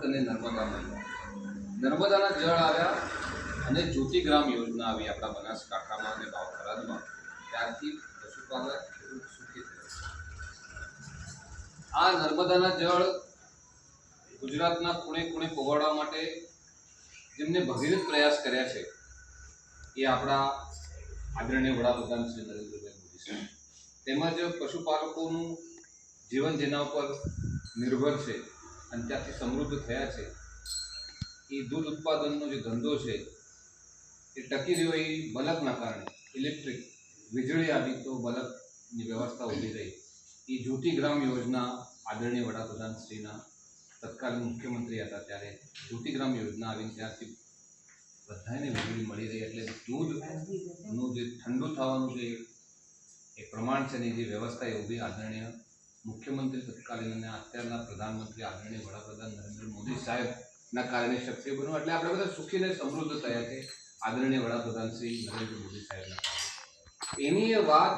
અને નર્મદા મહિલા નર્મદાના જળ આવ્યા અને જ્યોતિગ્રામ યોજના આવી આપણા બનાસકાંઠામાં અને ખરાદમાં, ત્યારથી પશુપાલક ખેડૂત સુખી થયો. આ નર્મદાના જળ ગુજરાતના ખૂણે ખૂણે પહોંચાડવા માટે જેમને ભગીરથ પ્રયાસ કર્યા છે એ આપણા આદરણીય વડાપ્રધાન શ્રી નરેન્દ્રભાઈ મોદી સાહેબ, તેમજ પશુપાલકોનું જીવન જેના ઉપર નિર્ભર છે અને ત્યાંથી સમૃદ્ધ થયા છે. એ દૂધ ઉત્પાદનનો જે ધંધો છે એ ટકી રહ્યો એ બલકના કારણે. ઇલેક્ટ્રિક વીજળી આવી તો બલકની વ્યવસ્થા ઊભી રહી. એ જ્યોતિગ્રામ યોજના આદરણીય વડાપ્રધાન શ્રીના તત્કાલીન મુખ્યમંત્રી હતા ત્યારે જ્યોતિગ્રામ યોજના આવીને ત્યારથી બધાને વીજળી મળી રહી. એટલે દૂધનું જે ઠંડુ થવાનું જે એક પ્રમાણ છે ને જે વ્યવસ્થા એ ઊભી આદરણીય મુખ્યમંત્રી તત્કાલીન અને અત્યારના પ્રધાનમંત્રી આદરણીય વડાપ્રધાન નરેન્દ્ર મોદી સાહેબના કારણે શક્ય બન્યું. એટલે આપણે બધા સુખીને સમૃદ્ધ થયા છે આદરણીય વડાપ્રધાન શ્રી નરેન્દ્ર મોદી સાહેબના. એની એ વાત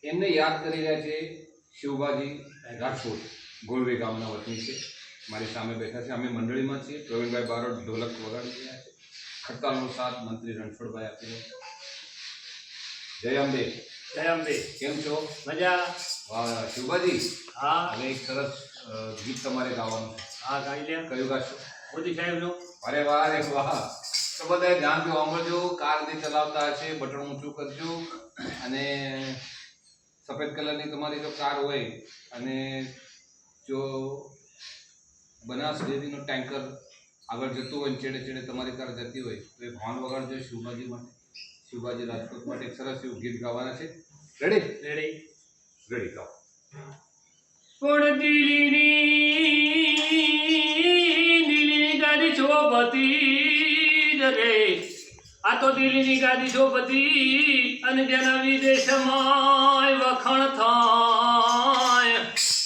એમને યાદ કરી રહ્યા છે શિવબાજી રાજપૂત, ગોળવી ગામના વતની છે. મારી સામે બેઠા છે. અમે મંડળીમાં છીએ. પ્રવીણભાઈ બારોટ ઢોલક વગાડી રહ્યા છે. ખડતાલનો સાથ મંત્રી રણછોડભાઈ આપી રહ્યા છે. જય અંબે. જય અંબે. કેમ છો? મજા. વાહ શિવબાજી. હા. હવે એક સરસ ગીત તમારે ગાવાનું છે. હા, ગાઈ લે. કયું ગાશો? મોદી સાહેબનું. અરે વાહ રે વાહ. તો બધા ધ્યાનથી સાંભળજો. કાર જે ચલાવતા હશે બટન ઊંચું કરજો. અને સફેદ કલરની તમારી જો કાર હોય અને જો બનાસ ડેરીનો ટેન્કર આગળ જતું હોય, છેડે છેડે તમારી કાર જતી હોય તો એક હોર્ન વગાડજો શિવબાજી માટે, શિવબાજી રાજપૂત માટે એક સરસ એવું ગીત ગાવાના છે. રેડી? રેડી. રેડી, ગાઓ. પણ દિલ્હીની ગાદી છોપતી રે, આ તો દિલ્હીની ગાદી છોપતી અને જેના વિદેશમાં વખણ થાય.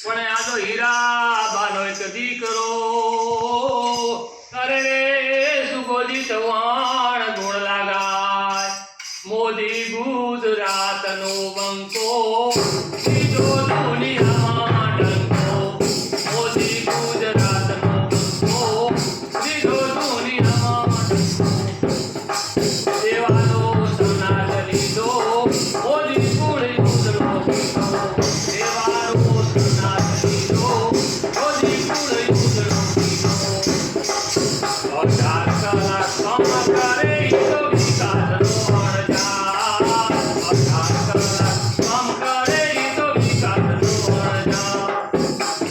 પણ આ તો હીરાબાનો એક દીકરો, અરે રે સુગોજી ચવાણ ગુણ લાગાય. મોદી ગુજરાતનો બંકો બીજો દુનિયામાં ડંકો. મોદી ગુજરાતનો બંકો બીજો દુનિયામાં ડંકો. દેવાનો સનાદ લીધો મોદી કુળ ઉતરો કીધો. દેવાનો સનાદ લીધો મોદી કુળ ઉતરો કીધો. 18 કલાક કામ કરે તો વિકાસનો અણજાર. 18 કલાક કામ કરે તો વિકાસનો અણજાર.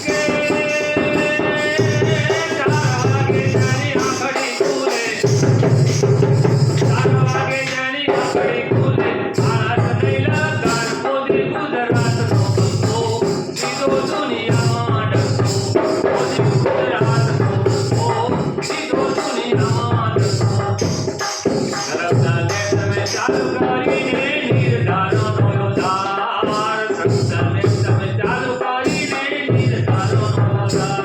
કે 4 વાગે જાની આંખડી ખુલે, 4 વાગે જાની આંખડી ખુલે. ભારત નહીં લગાડ મોદી ગુજરાતનો બંકો બીજો દુનિયામાં ડંકો. મોદી ગુજરાતનો બંકો બીજો દુનિયામાં ડંકો. નર્મદા તમે ચાલુ કરીને નિર્ધારોનો યોદ્ધાર. નર્મદા તમે ચાલુ કરીને નિર્ધારોનો યોદ્ધાર.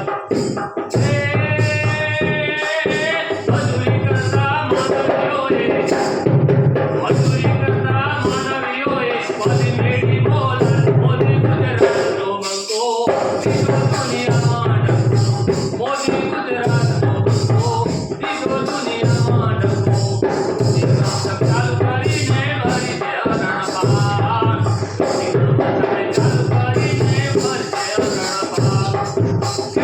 મજૂરી કરતા માનવીઓએ, મજૂરી કરતા માનવીઓએ મોદી મેડી બોલા. મોદી ગુજરાતનો બંકો બીજો દુનિયામાં ડંકો. મોદી ગુજરાતનો બંકો બીજો દુનિયામાં ડંકો. ચાલુ કરીને ભરી દે અરણ પાર. તમે ચાલુ કરીને ભરી દે અરણ પાર.